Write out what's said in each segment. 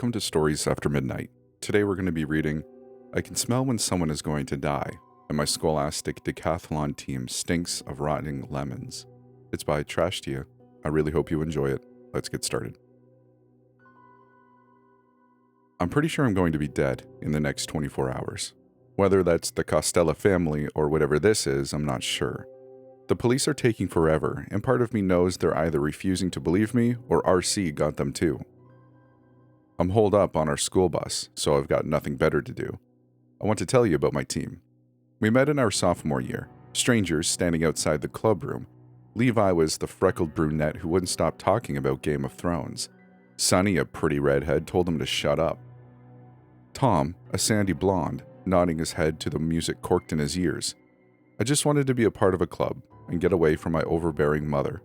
Welcome to Stories After Midnight. Today we're going to be reading I Can Smell When Someone Is Going to Die, and my Scholastic Decathlon team stinks of rotting lemons. It's by Trashtia. I really hope you enjoy it. Let's get started. I'm pretty sure I'm going to be dead in the next 24 hours. Whether that's the Costello family or whatever this is, I'm not sure. The police are taking forever, and part of me knows they're either refusing to believe me or RC got them too. I'm holed up on our school bus, so I've got nothing better to do. I want to tell you about my team. We met in our sophomore year, strangers standing outside the club room. Levi was the freckled brunette who wouldn't stop talking about Game of Thrones. Sunny, a pretty redhead, told him to shut up. Tom, a sandy blonde, nodding his head to the music corked in his ears. I just wanted to be a part of a club and get away from my overbearing mother.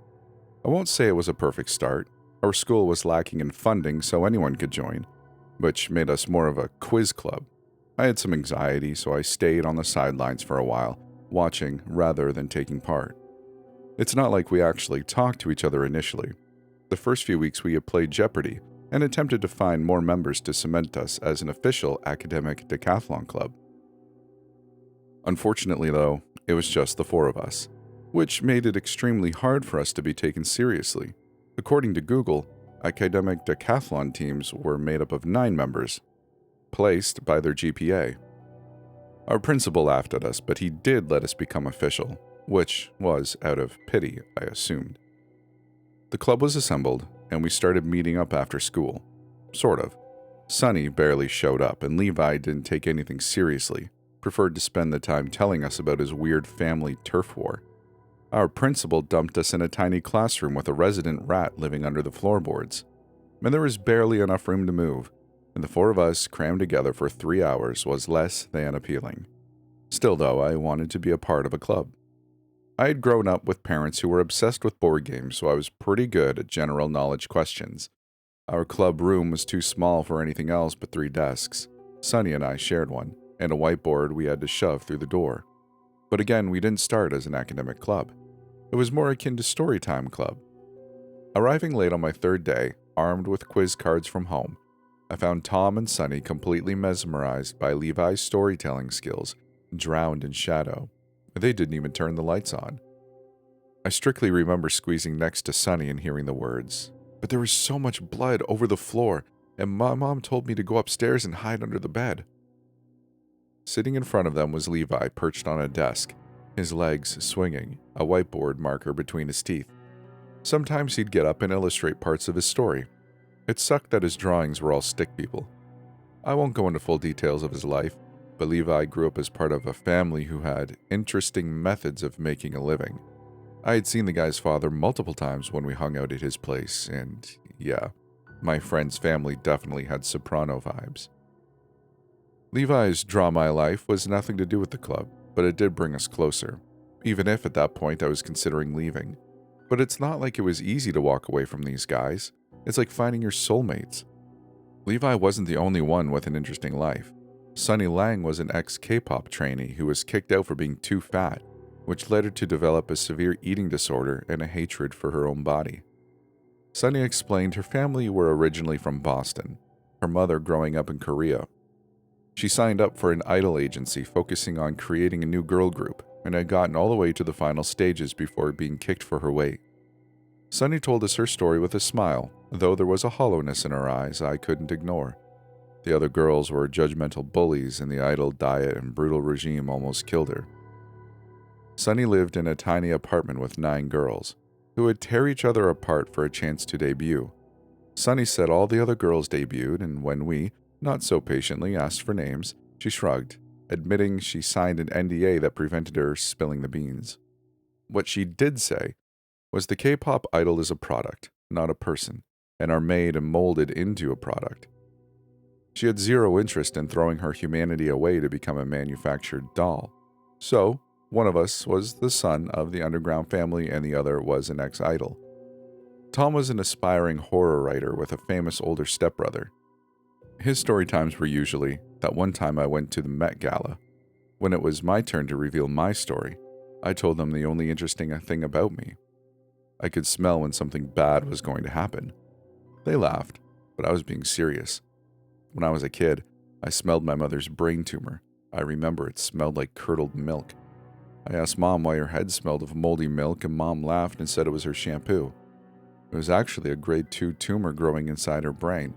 I won't say it was a perfect start. Our school was lacking in funding, so anyone could join, which made us more of a quiz club. I had some anxiety, so I stayed on the sidelines for a while, watching rather than taking part. It's not like we actually talked to each other initially. The first few weeks we had played Jeopardy and attempted to find more members to cement us as an official academic decathlon club. Unfortunately, though, it was just the four of us, which made it extremely hard for us to be taken seriously. According to Google, academic decathlon teams were made up of 9 members, placed by their GPA. Our principal laughed at us, but he did let us become official, which was out of pity, I assumed. The club was assembled, and we started meeting up after school. Sort of. Sunny barely showed up, and Levi didn't take anything seriously, preferred to spend the time telling us about his weird family turf war. Our principal dumped us in a tiny classroom with a resident rat living under the floorboards. And there was barely enough room to move, and the four of us crammed together for 3 hours was less than appealing. Still, though, I wanted to be a part of a club. I had grown up with parents who were obsessed with board games, so I was pretty good at general knowledge questions. Our club room was too small for anything else but 3 desks. Sunny and I shared one, and a whiteboard we had to shove through the door. But again, we didn't start as an academic club. It was more akin to Storytime Club. Arriving late on my 3rd day, armed with quiz cards from home, I found Tom and Sunny completely mesmerized by Levi's storytelling skills, drowned in shadow. They didn't even turn the lights on. I strictly remember squeezing next to Sunny and hearing the words, "But there was so much blood over the floor, and my mom told me to go upstairs and hide under the bed." Sitting in front of them was Levi, perched on a desk, his legs swinging, a whiteboard marker between his teeth. Sometimes he'd get up and illustrate parts of his story. It sucked that his drawings were all stick people. I won't go into full details of his life, but Levi grew up as part of a family who had interesting methods of making a living. I had seen the guy's father multiple times when we hung out at his place, and yeah, my friend's family definitely had soprano vibes. Levi's Draw My Life was nothing to do with the club, but it did bring us closer, even if at that point I was considering leaving. But it's not like it was easy to walk away from these guys. It's like finding your soulmates. Levi wasn't the only one with an interesting life. Sunny Lang was an ex-K-pop trainee who was kicked out for being too fat, which led her to develop a severe eating disorder and a hatred for her own body. Sunny explained her family were originally from Boston, her mother growing up in Korea. She signed up for an idol agency focusing on creating a new girl group and had gotten all the way to the final stages before being kicked for her weight. Sunny told us her story with a smile, though there was a hollowness in her eyes I couldn't ignore. The other girls were judgmental bullies, and the idol diet and brutal regime almost killed her. Sunny lived in a tiny apartment with 9 girls, who would tear each other apart for a chance to debut. Sunny said all the other girls debuted, and when we, not so patiently, asked for names, she shrugged, admitting she signed an NDA that prevented her spilling the beans. What she did say was the K-pop idol is a product, not a person, and are made and molded into a product. She had zero interest in throwing her humanity away to become a manufactured doll. So, one of us was the son of the underground family and the other was an ex-idol. Tom was an aspiring horror writer with a famous older stepbrother. His story times were usually that one time I went to the Met Gala. When it was my turn to reveal my story, I told them the only interesting thing about me. I could smell when something bad was going to happen. They laughed, but I was being serious. When I was a kid, I smelled my mother's brain tumor. I remember it smelled like curdled milk. I asked Mom why her head smelled of moldy milk, and Mom laughed and said it was her shampoo. It was actually a grade 2 tumor growing inside her brain.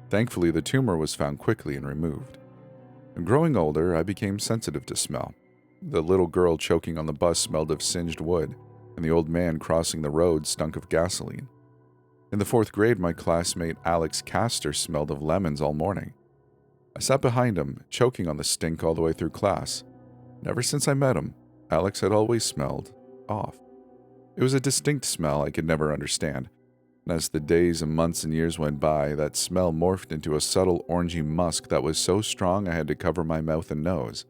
Thankfully, the tumor was found quickly and removed. Growing older, I became sensitive to smell. The little girl choking on the bus smelled of singed wood, and the old man crossing the road stunk of gasoline. In the 4th grade, my classmate Alex Castor smelled of lemons all morning. I sat behind him, choking on the stink all the way through class. And ever since I met him, Alex had always smelled off. It was a distinct smell I could never understand, and as the days and months and years went by, that smell morphed into a subtle orangey musk that was so strong I had to cover my mouth and nose.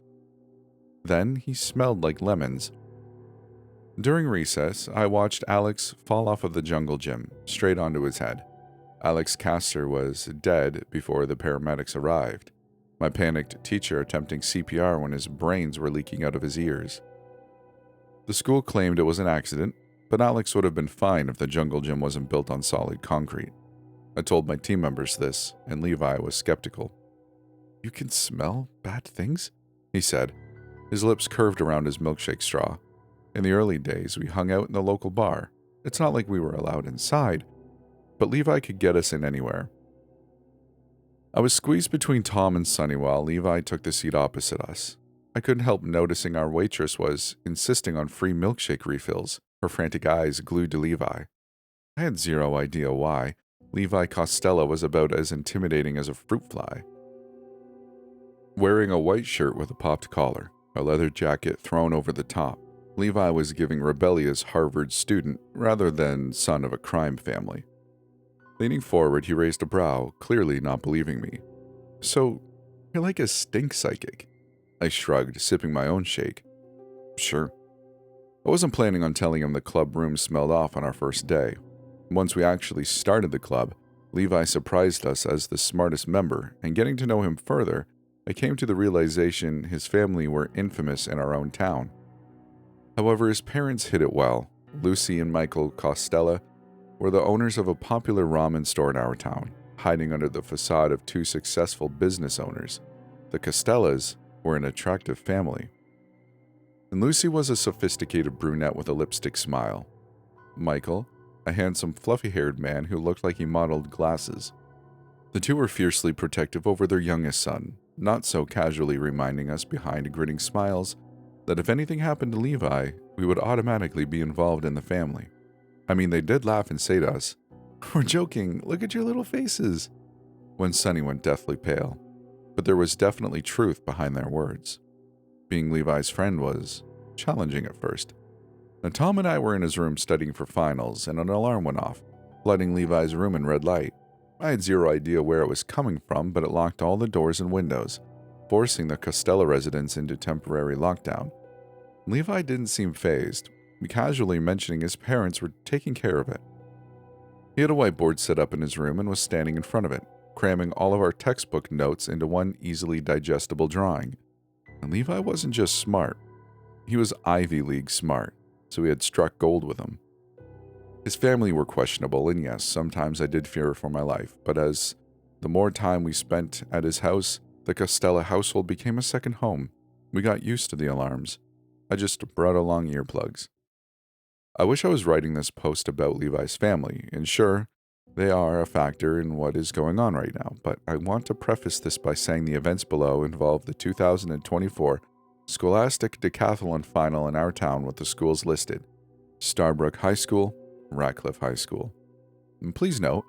Then he smelled like lemons. During recess, I watched Alex fall off of the jungle gym, straight onto his head. Alex Castor was dead before the paramedics arrived, my panicked teacher attempting CPR when his brains were leaking out of his ears. The school claimed it was an accident, but Alex would have been fine if the jungle gym wasn't built on solid concrete. I told my team members this, and Levi was skeptical. "You can smell bad things?" he said. His lips curved around his milkshake straw. In the early days, we hung out in the local bar. It's not like we were allowed inside, but Levi could get us in anywhere. I was squeezed between Tom and Sonny while Levi took the seat opposite us. I couldn't help noticing our waitress was insisting on free milkshake refills, her frantic eyes glued to Levi. I had zero idea why. Levi Costello was about as intimidating as a fruit fly. Wearing a white shirt with a popped collar, a leather jacket thrown over the top, Levi was giving rebellious Harvard student rather than son of a crime family. Leaning forward, he raised a brow, clearly not believing me. "So, you're like a stink psychic?" I shrugged, sipping my own shake. "Sure." I wasn't planning on telling him the club room smelled off on our first day. Once we actually started the club, Levi surprised us as the smartest member, and getting to know him further, I came to the realization his family were infamous in our own town. However, his parents hid it well. Lucy and Michael Costello were the owners of a popular ramen store in our town, hiding under the facade of two successful business owners. The Costellos were an attractive family. And Lucy was a sophisticated brunette with a lipstick smile. Michael, a handsome, fluffy-haired man who looked like he modeled glasses. The two were fiercely protective over their youngest son, not so casually reminding us behind grinning smiles that if anything happened to Levi, we would automatically be involved in the family. I mean, they did laugh and say to us, "We're joking, look at your little faces," when Sonny went deathly pale. But there was definitely truth behind their words. Being Levi's friend was challenging at first. Now, Tom and I were in his room studying for finals, and an alarm went off, flooding Levi's room in red light. I had zero idea where it was coming from, but it locked all the doors and windows, forcing the Costello residence into temporary lockdown. Levi didn't seem fazed, casually mentioning his parents were taking care of it. He had a whiteboard set up in his room and was standing in front of it, cramming all of our textbook notes into one easily digestible drawing. And Levi wasn't just smart. He was Ivy League smart, so we had struck gold with him. His family were questionable, and yes, sometimes I did fear for my life, but as the more time we spent at his house, the Costello household became a second home. We got used to the alarms. I just brought along earplugs. I wish I was writing this post about Levi's family, and sure, they are a factor in what is going on right now, but I want to preface this by saying the events below involve the 2024 Scholastic Decathlon final in our town with the schools listed: Starbrook High School, Ratcliffe High School. And please note,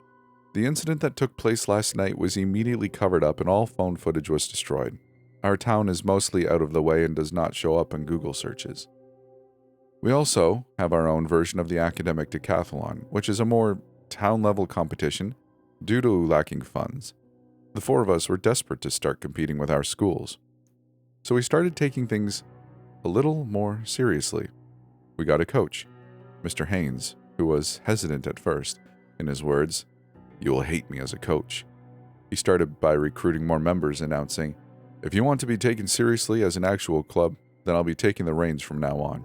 the incident that took place last night was immediately covered up and all phone footage was destroyed. Our town is mostly out of the way and does not show up in Google searches. We also have our own version of the Academic Decathlon, which is a more town-level competition due to lacking funds. The four of us were desperate to start competing with our schools, so we started taking things a little more seriously. We got a coach, Mr. Haynes, who was hesitant at first. In his words, "You will hate me as a coach." He started by recruiting more members, announcing, "If you want to be taken seriously as an actual club, then I'll be taking the reins from now on."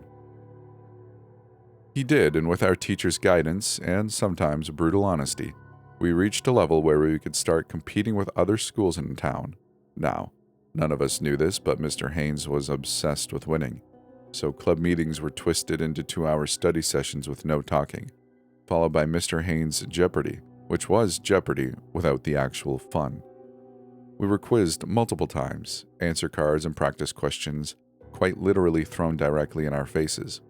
He did, and with our teacher's guidance and sometimes brutal honesty, We reached a level where we could start competing with other schools in town. Now, none of us knew this, but Mr. Haynes was obsessed with winning. So club meetings were twisted into 2-hour study sessions with no talking, followed by Mr. Haynes' Jeopardy, which was Jeopardy without the actual fun. We were quizzed multiple times, answer cards and practice questions quite literally thrown directly in our faces.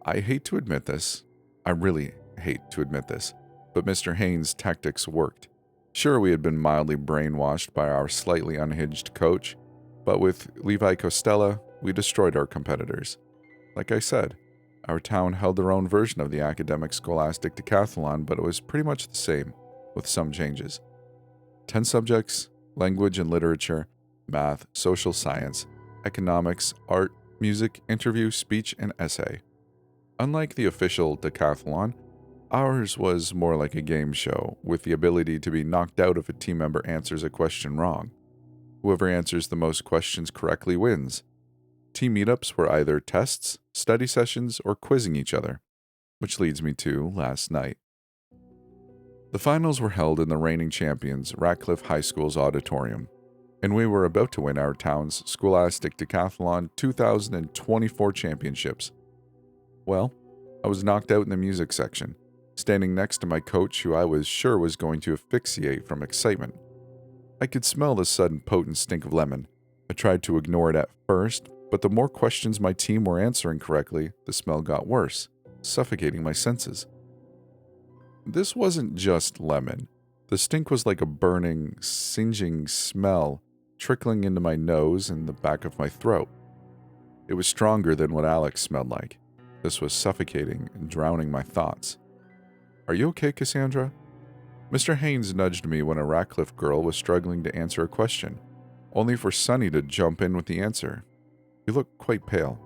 I hate to admit this, I really hate to admit this, but Mr. Haynes' tactics worked. Sure, we had been mildly brainwashed by our slightly unhinged coach, but with Levi Costella, we destroyed our competitors. Like I said, our town held their own version of the academic Scholastic Decathlon, but it was pretty much the same, with some changes. 10 subjects: language and literature, math, social science, economics, art, music, interview, speech, and essay. Unlike the official decathlon, ours was more like a game show, with the ability to be knocked out if a team member answers a question wrong. Whoever answers the most questions correctly wins. Team meetups were either tests, study sessions, or quizzing each other, which leads me to last night. The finals were held in the reigning champions, Ratcliffe High School's auditorium, and we were about to win our town's Scholastic Decathlon 2024 championships. Well, I was knocked out in the music section, standing next to my coach who I was sure was going to asphyxiate from excitement. I could smell the sudden potent stink of lemon. I tried to ignore it at first, but the more questions my team were answering correctly, the smell got worse, suffocating my senses. This wasn't just lemon. The stink was like a burning, singeing smell trickling into my nose and the back of my throat. It was stronger than what Alex smelled like. This was suffocating and drowning my thoughts. "Are you okay, Cassandra?" Mr. Haynes nudged me when a Ratcliffe girl was struggling to answer a question, only for Sunny to jump in with the answer. You look quite pale.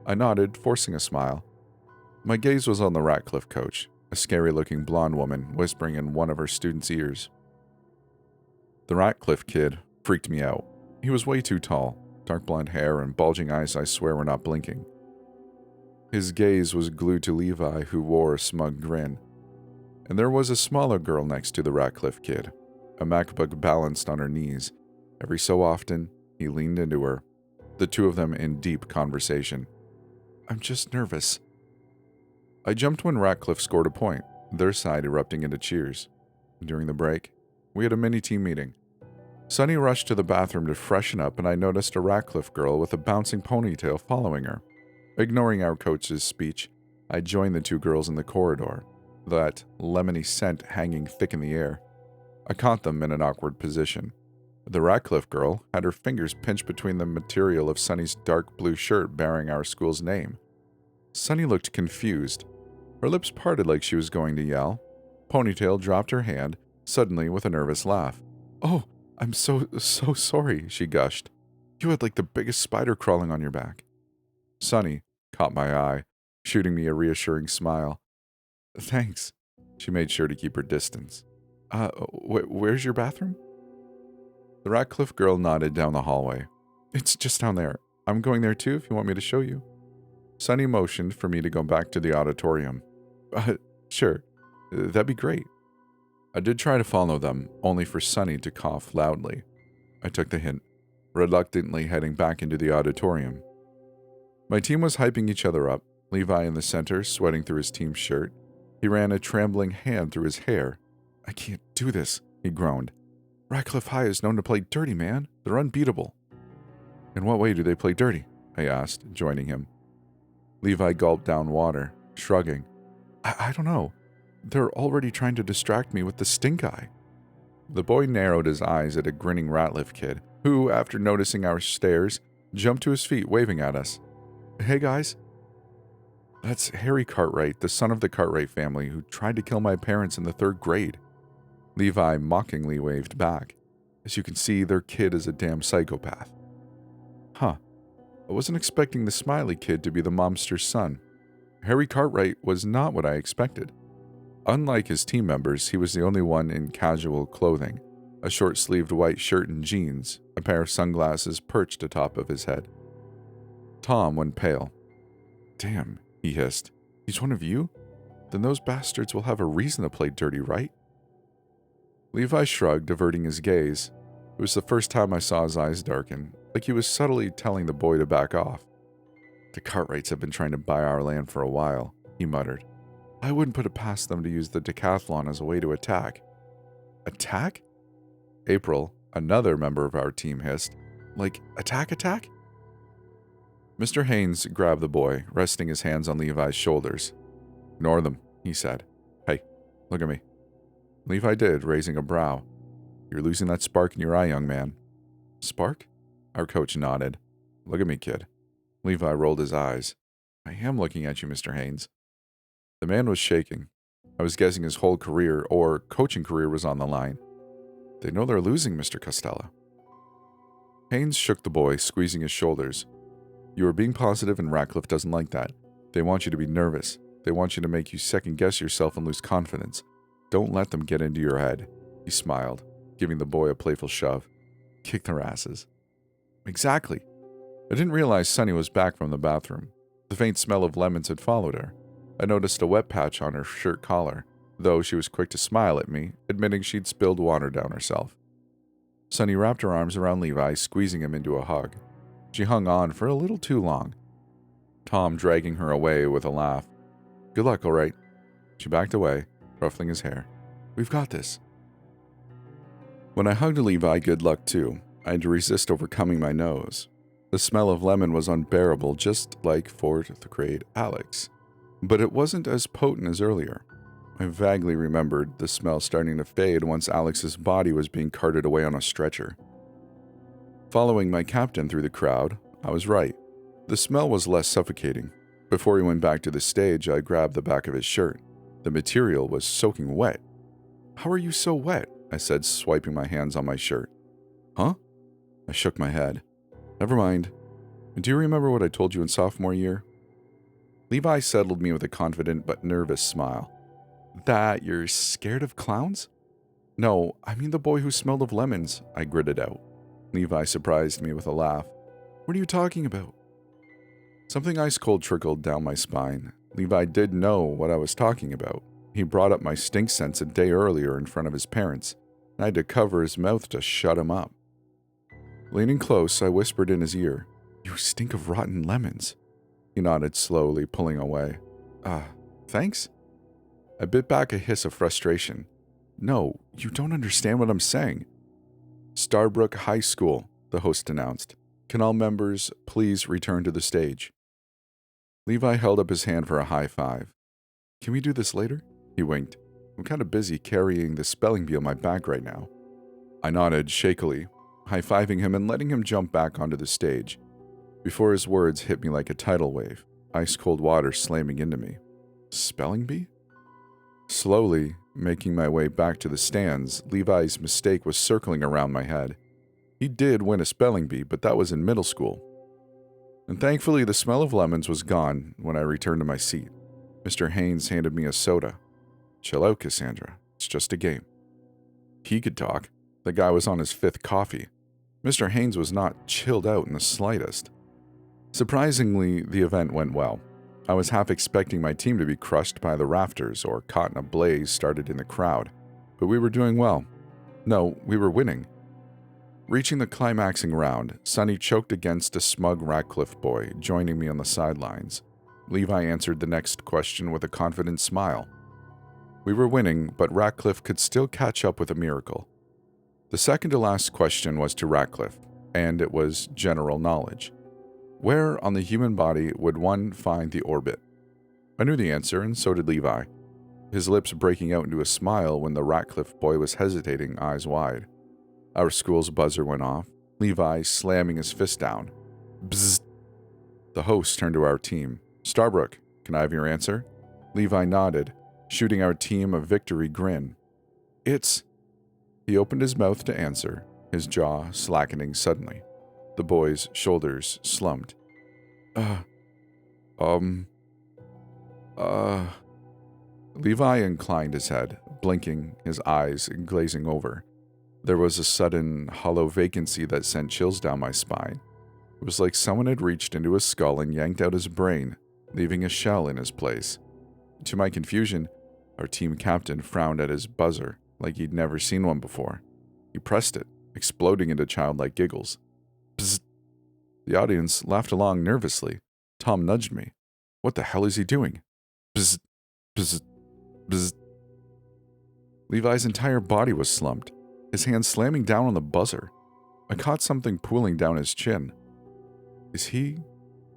I nodded, forcing a smile. My gaze was on the Ratcliffe coach, a scary-looking blonde woman whispering in one of her students' ears. The Ratcliffe kid freaked me out. He was way too tall, dark blonde hair and bulging eyes I swear were not blinking. His gaze was glued to Levi, who wore a smug grin. And there was a smaller girl next to the Ratcliffe kid, a MacBook balanced on her knees. Every so often, he leaned into her, the two of them in deep conversation. "I'm just nervous." I jumped when Ratcliffe scored a point, their side erupting into cheers. During the break, we had a mini-team meeting. Sunny rushed to the bathroom to freshen up, and I noticed a Ratcliffe girl with a bouncing ponytail following her. Ignoring our coach's speech, I joined the two girls in the corridor, that lemony scent hanging thick in the air. I caught them in an awkward position. The Ratcliffe girl had her fingers pinched between the material of Sunny's dark blue shirt bearing our school's name. Sunny looked confused. Her lips parted like she was going to yell. Ponytail dropped her hand, suddenly with a nervous laugh. "Oh, I'm so sorry," she gushed. "You had like the biggest spider crawling on your back." Sunny caught my eye, shooting me a reassuring smile. "Thanks." She made sure to keep her distance. Where's your bathroom?" The Ratcliffe girl nodded down the hallway. "It's just down there. I'm going there too if you want me to show you." Sunny motioned for me to go back to the auditorium. Sure. That'd be great." I did try to follow them, only for Sunny to cough loudly. I took the hint, reluctantly heading back into the auditorium. My team was hyping each other up, Levi in the center, sweating through his team's shirt. He ran a trembling hand through his hair. "I can't do this," he groaned. "Ratcliffe High is known to play dirty, man. They're unbeatable." "In what way do they play dirty?" I asked, joining him. Levi gulped down water, shrugging. I don't know. They're already trying to distract me with the stink eye." The boy narrowed his eyes at a grinning Ratcliffe kid, who, after noticing our stares, jumped to his feet, waving at us. "Hey, guys." "That's Harry Cartwright, the son of the Cartwright family, who tried to kill my parents in the 3rd grade." Levi mockingly waved back. "As you can see, their kid is a damn psychopath." Huh. I wasn't expecting the smiley kid to be the momster's son. Harry Cartwright was not what I expected. Unlike his team members, he was the only one in casual clothing, a short-sleeved white shirt and jeans, a pair of sunglasses perched atop of his head. Tom went pale. "Damn," he hissed. "He's one of you? Then those bastards will have a reason to play dirty, right?" Levi shrugged, averting his gaze. It was the first time I saw his eyes darken, like he was subtly telling the boy to back off. The Cartwrights have been trying to buy our land for a while, he muttered. I wouldn't put it past them to use the Decathlon as a way to attack. Attack? April, another member of our team, hissed. Like, attack? Mr. Haynes grabbed the boy, resting his hands on Levi's shoulders. Ignore them, he said. Hey, look at me. Levi did, raising a brow. You're losing that spark in your eye, young man. Spark? Our coach nodded. Look at me, kid. Levi rolled his eyes. I am looking at you, Mr. Haynes. The man was shaking. I was guessing his whole career, or coaching career, was on the line. They know they're losing, Mr. Costello. Haynes shook the boy, squeezing his shoulders. You are being positive, and Ratcliffe doesn't like that. They want you to be nervous. They want you to make you second-guess yourself and lose confidence. Don't let them get into your head. He smiled, giving the boy a playful shove. Kick their asses. Exactly. I didn't realize Sunny was back from the bathroom. The faint smell of lemons had followed her. I noticed a wet patch on her shirt collar, though she was quick to smile at me, admitting she'd spilled water down herself. Sunny wrapped her arms around Levi, squeezing him into a hug. She hung on for a little too long. Tom dragging her away with a laugh. Good luck, all right. She backed away, ruffling his hair. We've got this. When I hugged Levi, good luck too, I had to resist overcoming my nose. The smell of lemon was unbearable, just like 4th grade Alex. But it wasn't as potent as earlier. I vaguely remembered the smell starting to fade once Alex's body was being carted away on a stretcher. Following my captain through the crowd, I was right. The smell was less suffocating. Before he went back to the stage, I grabbed the back of his shirt. The material was soaking wet. How are you so wet? I said, swiping my hands on my shirt. Huh? I shook my head. Never mind. Do you remember what I told you in sophomore year? Levi settled me with a confident but nervous smile. That you're scared of clowns? No, I mean the boy who smelled of lemons, I gritted out. Levi surprised me with a laugh. What are you talking about? Something ice-cold trickled down my spine. Levi did know what I was talking about. He brought up my stink sense a day earlier in front of his parents, and I had to cover his mouth to shut him up. Leaning close, I whispered in his ear, You stink of rotten lemons. He nodded slowly, pulling away. Thanks? I bit back a hiss of frustration. No, you don't understand what I'm saying. Starbrook High School, the host announced. Can all members please return to the stage? Levi held up his hand for a high five. Can we do this later? He winked. I'm kind of busy carrying the spelling bee on my back right now. I nodded shakily, high-fiving him and letting him jump back onto the stage. Before his words hit me like a tidal wave, ice-cold water slamming into me. Spelling bee? Slowly, making my way back to the stands, Levi's mistake was circling around my head. He did win a spelling bee, but that was in middle school. And thankfully, the smell of lemons was gone when I returned to my seat. Mr. Haynes handed me a soda. Chill out, Cassandra. It's just a game. He could talk. The guy was on his 5th coffee. Mr. Haynes was not chilled out in the slightest. Surprisingly, the event went well. I was half expecting my team to be crushed by the rafters or caught in a blaze started in the crowd, but we were doing well. No, we were winning. Reaching the climaxing round, Sunny choked against a smug Ratcliffe boy, joining me on the sidelines. Levi answered the next question with a confident smile. We were winning, but Ratcliffe could still catch up with a miracle. The second to last question was to Ratcliffe, and it was general knowledge. Where on the human body would one find the orbit? I knew the answer, and so did Levi, his lips breaking out into a smile when the Ratcliffe boy was hesitating, eyes wide. Our school's buzzer went off, Levi slamming his fist down. Bzzzt. The host turned to our team. Starbrook, can I have your answer? Levi nodded, shooting our team a victory grin. It's... He opened his mouth to answer, his jaw slackening suddenly. The boy's shoulders slumped. Levi inclined his head, blinking, his eyes glazing over. There was a sudden, hollow vacancy that sent chills down my spine. It was like someone had reached into his skull and yanked out his brain, leaving a shell in his place. To my confusion, our team captain frowned at his buzzer, like he'd never seen one before. He pressed it, exploding into childlike giggles. Bzzz. The audience laughed along nervously. Tom nudged me. What the hell is he doing? Bzzz, bzzz, bzzz. Levi's entire body was slumped, his hand slamming down on the buzzer. I caught something pooling down his chin. Is he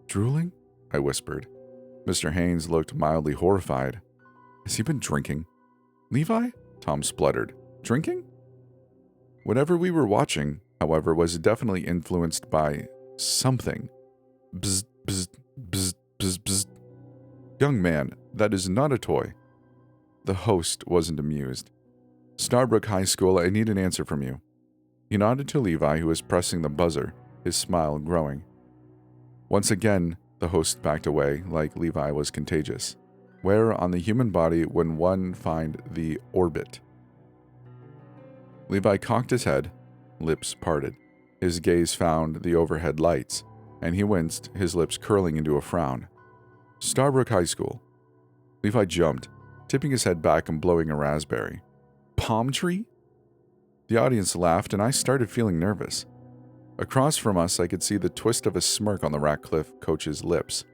drooling? I whispered. Mr. Haynes looked mildly horrified. Has he been drinking? Levi? Tom spluttered. Drinking? Whatever we were watching, however, was definitely influenced by something. Bzz, bzz, bzz, bzz, bzz. Young man, that is not a toy. The host wasn't amused. Starbrook High School, I need an answer from you. He nodded to Levi, who was pressing the buzzer, his smile growing. Once again, the host backed away, like Levi was contagious. Where on the human body would one find the orbit? Levi cocked his head, lips parted. His gaze found the overhead lights, and he winced, his lips curling into a frown. Starbrook High School. Levi jumped, tipping his head back and blowing a raspberry. Palm tree? The audience laughed, and I started feeling nervous. Across from us, I could see the twist of a smirk on the Ratcliffe coach's lips.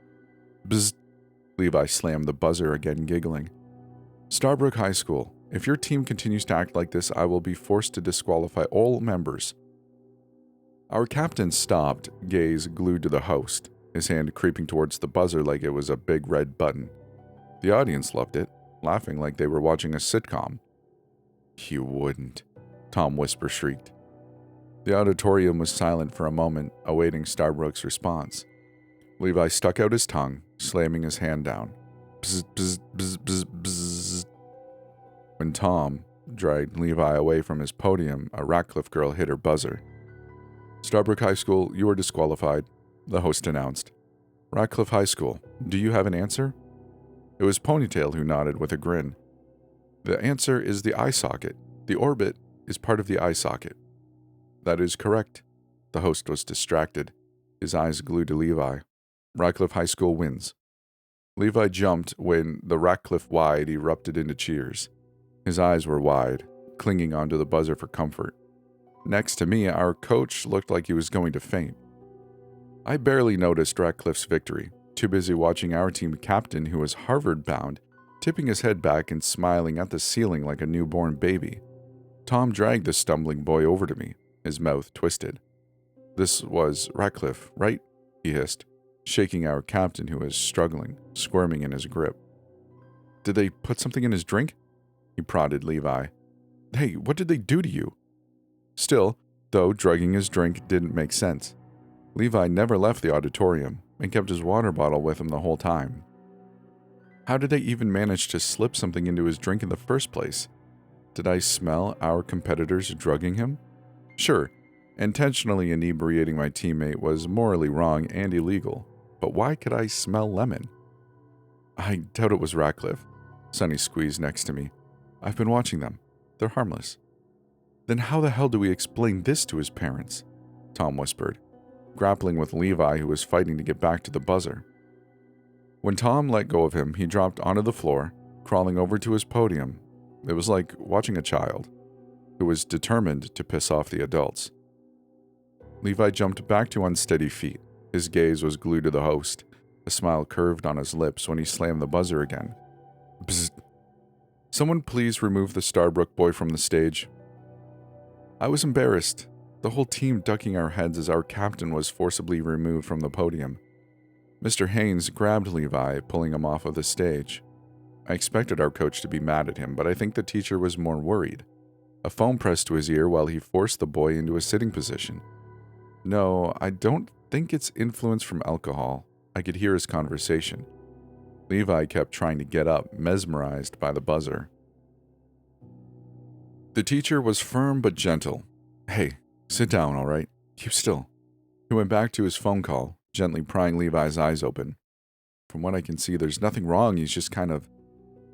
Bzzz. Levi slammed the buzzer again, giggling. Starbrook High School. If your team continues to act like this, I will be forced to disqualify all members. Our captain stopped, gaze glued to the host, his hand creeping towards the buzzer like it was a big red button. The audience loved it, laughing like they were watching a sitcom. You wouldn't, Tom Whisper shrieked. The auditorium was silent for a moment, awaiting Starbrook's response. Levi stuck out his tongue, slamming his hand down. Bzz, bzz, bzz, bzz, bzz. When Tom dragged Levi away from his podium, a Ratcliffe girl hit her buzzer. Starbrook High School, you are disqualified, the host announced. Ratcliffe High School, do you have an answer? It was Ponytail who nodded with a grin. The answer is the eye socket. The orbit is part of the eye socket. That is correct. The host was distracted, his eyes glued to Levi. Ratcliffe High School wins. Levi jumped when the Ratcliffe wide erupted into cheers. His eyes were wide, clinging onto the buzzer for comfort. Next to me, our coach looked like he was going to faint. I barely noticed Ratcliffe's victory, too busy watching our team captain, who was Harvard-bound, tipping his head back and smiling at the ceiling like a newborn baby. Tom dragged the stumbling boy over to me, his mouth twisted. This was Ratcliffe, right? He hissed, shaking our captain, who was struggling, squirming in his grip. Did they put something in his drink? He prodded Levi. Hey, what did they do to you? Still, though drugging his drink didn't make sense. Levi never left the auditorium and kept his water bottle with him the whole time. How did they even manage to slip something into his drink in the first place? Did I smell our competitors drugging him? Sure, intentionally inebriating my teammate was morally wrong and illegal, but why could I smell lemon? I doubt it was Ratcliffe. Sonny squeezed next to me. I've been watching them. They're harmless. Then how the hell do we explain this to his parents? Tom whispered, grappling with Levi, who was fighting to get back to the buzzer. When Tom let go of him, he dropped onto the floor, crawling over to his podium. It was like watching a child, who was determined to piss off the adults. Levi jumped back to unsteady feet. His gaze was glued to the host. A smile curved on his lips when he slammed the buzzer again. Bzzz. Someone please remove the Starbrook boy from the stage. I was embarrassed, the whole team ducking our heads as our captain was forcibly removed from the podium. Mr. Haynes grabbed Levi, pulling him off of the stage. I expected our coach to be mad at him, but I think the teacher was more worried. A phone pressed to his ear while he forced the boy into a sitting position. No, I don't think it's influence from alcohol. I could hear his conversation. Levi kept trying to get up, mesmerized by the buzzer. The teacher was firm but gentle. Hey, sit down, all right? Keep still. He went back to his phone call, gently prying Levi's eyes open. From what I can see, there's nothing wrong. He's just kind of...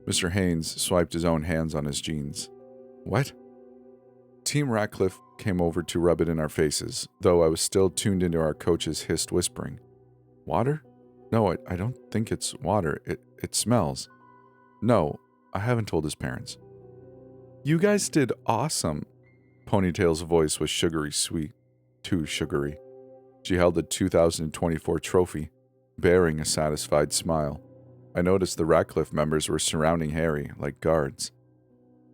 Mr. Haynes swiped his own hands on his jeans. What? Team Ratcliffe came over to rub it in our faces, though I was still tuned into our coach's hissed whispering. Water? No, I don't think it's water. It smells. No, I haven't told his parents. You guys did awesome. Ponytail's voice was sugary sweet. Too sugary. She held the 2024 trophy, bearing a satisfied smile. I noticed the Ratcliffe members were surrounding Harry like guards.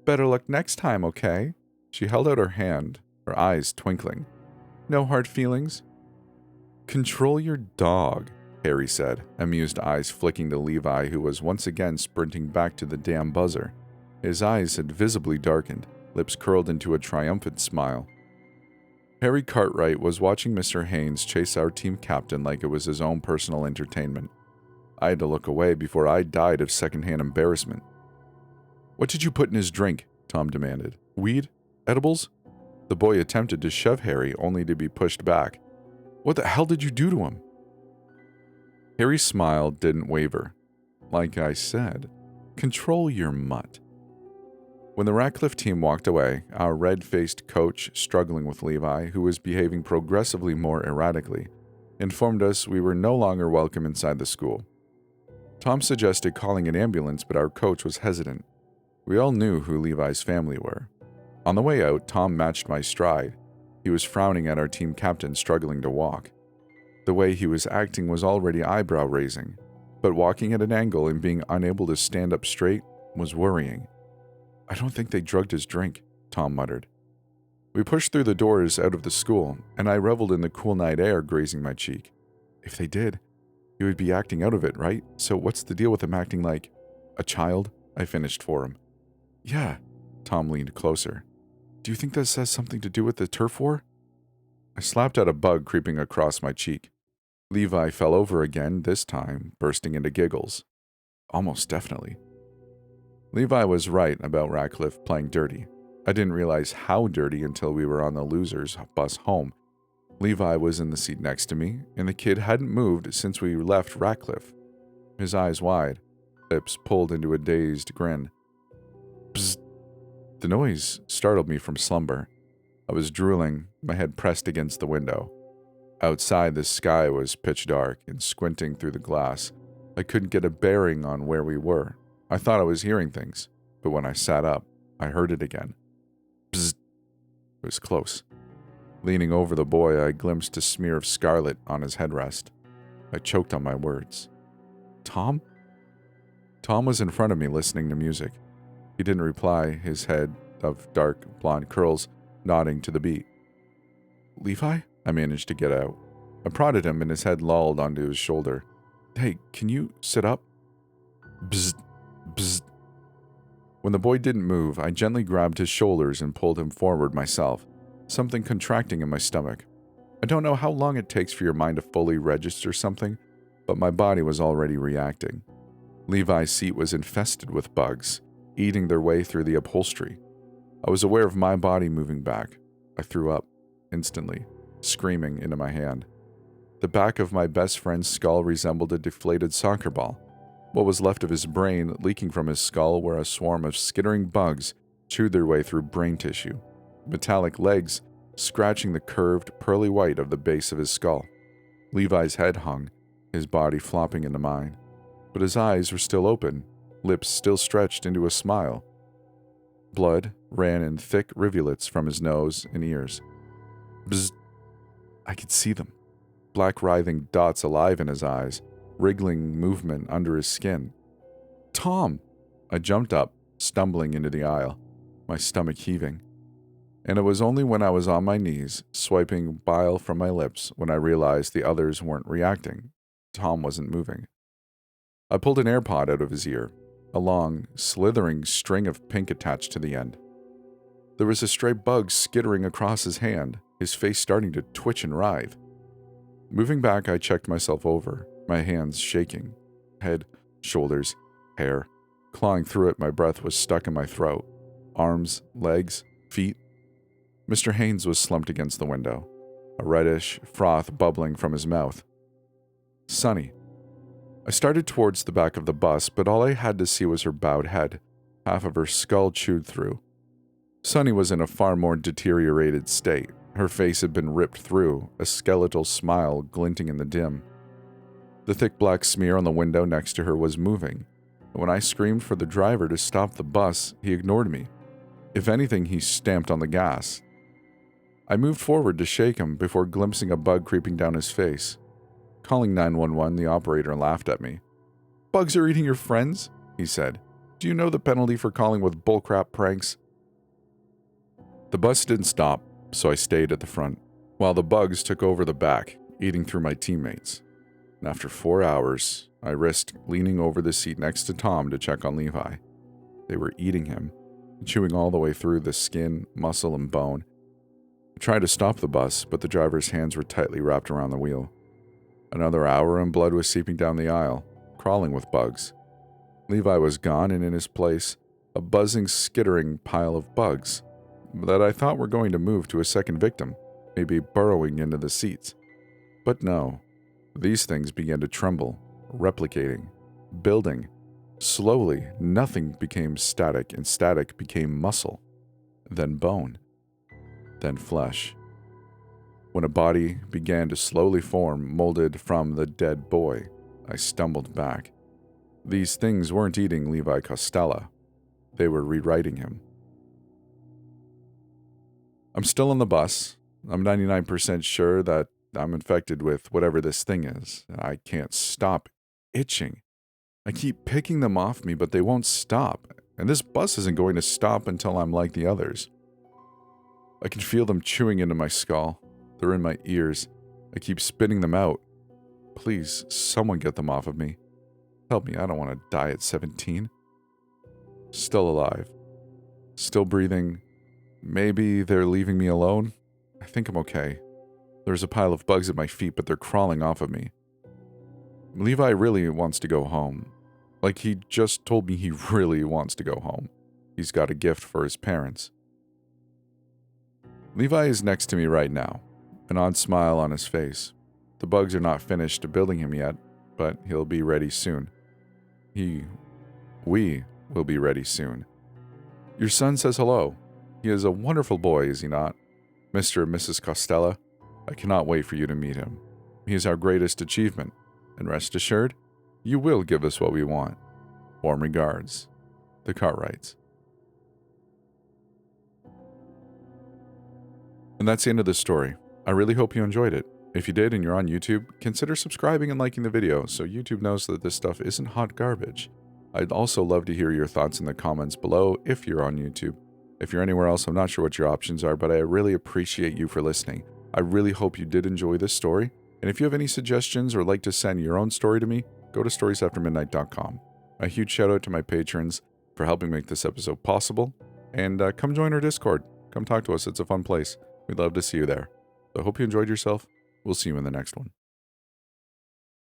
Better luck next time, okay? She held out her hand, her eyes twinkling. No hard feelings? Control your dog, Harry said, amused eyes flicking to Levi, who was once again sprinting back to the damn buzzer. His eyes had visibly darkened, lips curled into a triumphant smile. Harry Cartwright was watching Mr. Haynes chase our team captain like it was his own personal entertainment. I had to look away before I died of secondhand embarrassment. What did you put in his drink? Tom demanded. Weed? Edibles? The boy attempted to shove Harry, only to be pushed back. What the hell did you do to him? Harry's smile didn't waver. Like I said, control your mutt. When the Ratcliffe team walked away, our red-faced coach, struggling with Levi, who was behaving progressively more erratically, informed us we were no longer welcome inside the school. Tom suggested calling an ambulance, but our coach was hesitant. We all knew who Levi's family were. On the way out, Tom matched my stride. He was frowning at our team captain struggling to walk. The way he was acting was already eyebrow-raising, but walking at an angle and being unable to stand up straight was worrying. I don't think they drugged his drink, Tom muttered. We pushed through the doors out of the school, and I reveled in the cool night air grazing my cheek. If they did, he would be acting out of it, right? So what's the deal with him acting like a child? I finished for him. Yeah, Tom leaned closer. Do you think this has something to do with the turf war? I slapped at a bug creeping across my cheek. Levi fell over again, this time bursting into giggles. Almost definitely. Levi was right about Ratcliffe playing dirty. I didn't realize how dirty until we were on the losers' bus home. Levi was in the seat next to me, and the kid hadn't moved since we left Ratcliffe. His eyes wide, lips pulled into a dazed grin. Bzzz. The noise startled me from slumber. I was drooling, my head pressed against the window. Outside, the sky was pitch dark, and squinting through the glass, I couldn't get a bearing on where we were. I thought I was hearing things, but when I sat up, I heard it again. Bzzz. It was close. Leaning over the boy, I glimpsed a smear of scarlet on his headrest. I choked on my words. Tom? Tom was in front of me listening to music. He didn't reply, his head of dark blonde curls nodding to the beat. Levi? I managed to get out. I prodded him and his head lolled onto his shoulder. Hey, can you sit up? Bzzz. Bzzz. When the boy didn't move, I gently grabbed his shoulders and pulled him forward myself, something contracting in my stomach. I don't know how long it takes for your mind to fully register something, but my body was already reacting. Levi's seat was infested with bugs, eating their way through the upholstery. I was aware of my body moving back. I threw up, instantly, screaming into my hand. The back of my best friend's skull resembled a deflated soccer ball. What was left of his brain leaking from his skull where a swarm of skittering bugs chewed their way through brain tissue, metallic legs scratching the curved, pearly white of the base of his skull. Levi's head hung, his body flopping into mine, but his eyes were still open, lips still stretched into a smile. Blood ran in thick rivulets from his nose and ears. Bzzz. I could see them, black writhing dots alive in his eyes, wriggling movement under his skin. Tom! I jumped up, stumbling into the aisle, my stomach heaving. And it was only when I was on my knees, swiping bile from my lips, when I realized the others weren't reacting. Tom wasn't moving. I pulled an AirPod out of his ear, a long, slithering string of pink attached to the end. There was a stray bug skittering across his hand, his face starting to twitch and writhe. Moving back, I checked myself over, my hands shaking. Head, shoulders, hair. Clawing through it, my breath was stuck in my throat. Arms, legs, feet. Mr. Haynes was slumped against the window, a reddish froth bubbling from his mouth. Sunny. I started towards the back of the bus, but all I had to see was her bowed head, half of her skull chewed through. Sunny was in a far more deteriorated state. Her face had been ripped through, a skeletal smile glinting in the dim. The thick black smear on the window next to her was moving. When I screamed for the driver to stop the bus, he ignored me. If anything, he stamped on the gas. I moved forward to shake him before glimpsing a bug creeping down his face. Calling 911, the operator laughed at me. "Bugs are eating your friends?" he said. "Do you know the penalty for calling with bullcrap pranks?" The bus didn't stop, so I stayed at the front, while the bugs took over the back, eating through my teammates. And after 4 hours, I risked leaning over the seat next to Tom to check on Levi. They were eating him, chewing all the way through the skin, muscle, and bone. I tried to stop the bus, but the driver's hands were tightly wrapped around the wheel. Another hour and blood was seeping down the aisle, crawling with bugs. Levi was gone, and in his place, a buzzing, skittering pile of bugs that I thought were going to move to a second victim, maybe burrowing into the seats. But no, these things began to tremble, replicating, building. Slowly, nothing became static, and static became muscle, then bone, then flesh. When a body began to slowly form, molded from the dead boy, I stumbled back. These things weren't eating Levi Costella. They were rewriting him. I'm still on the bus. I'm 99% sure that I'm infected with whatever this thing is. I can't stop itching. I keep picking them off me, but they won't stop. And this bus isn't going to stop until I'm like the others. I can feel them chewing into my skull. They're in my ears. I keep spitting them out. Please, someone get them off of me. Help me, I don't want to die at 17. Still alive. Still breathing. Maybe they're leaving me alone? I think I'm okay. There's a pile of bugs at my feet, but they're crawling off of me. Levi really wants to go home. Like he just told me he really wants to go home. He's got a gift for his parents. Levi is next to me right now, an odd smile on his face. The bugs are not finished building him yet, but he'll be ready soon. We will be ready soon. Your son says hello. He is a wonderful boy, is he not? Mr. and Mrs. Costella, I cannot wait for you to meet him. He is our greatest achievement, and rest assured, you will give us what we want. Warm regards, the Cartwrights. And that's the end of the story. I really hope you enjoyed it. If you did and you're on YouTube, consider subscribing and liking the video so YouTube knows that this stuff isn't hot garbage. I'd also love to hear your thoughts in the comments below if you're on YouTube. If you're anywhere else, I'm not sure what your options are, but I really appreciate you for listening. I really hope you did enjoy this story. And if you have any suggestions or like to send your own story to me, go to storiesaftermidnight.com. A huge shout out to my patrons for helping make this episode possible. And come join our Discord. Come talk to us. It's a fun place. We'd love to see you there. So I hope you enjoyed yourself. We'll see you in the next one.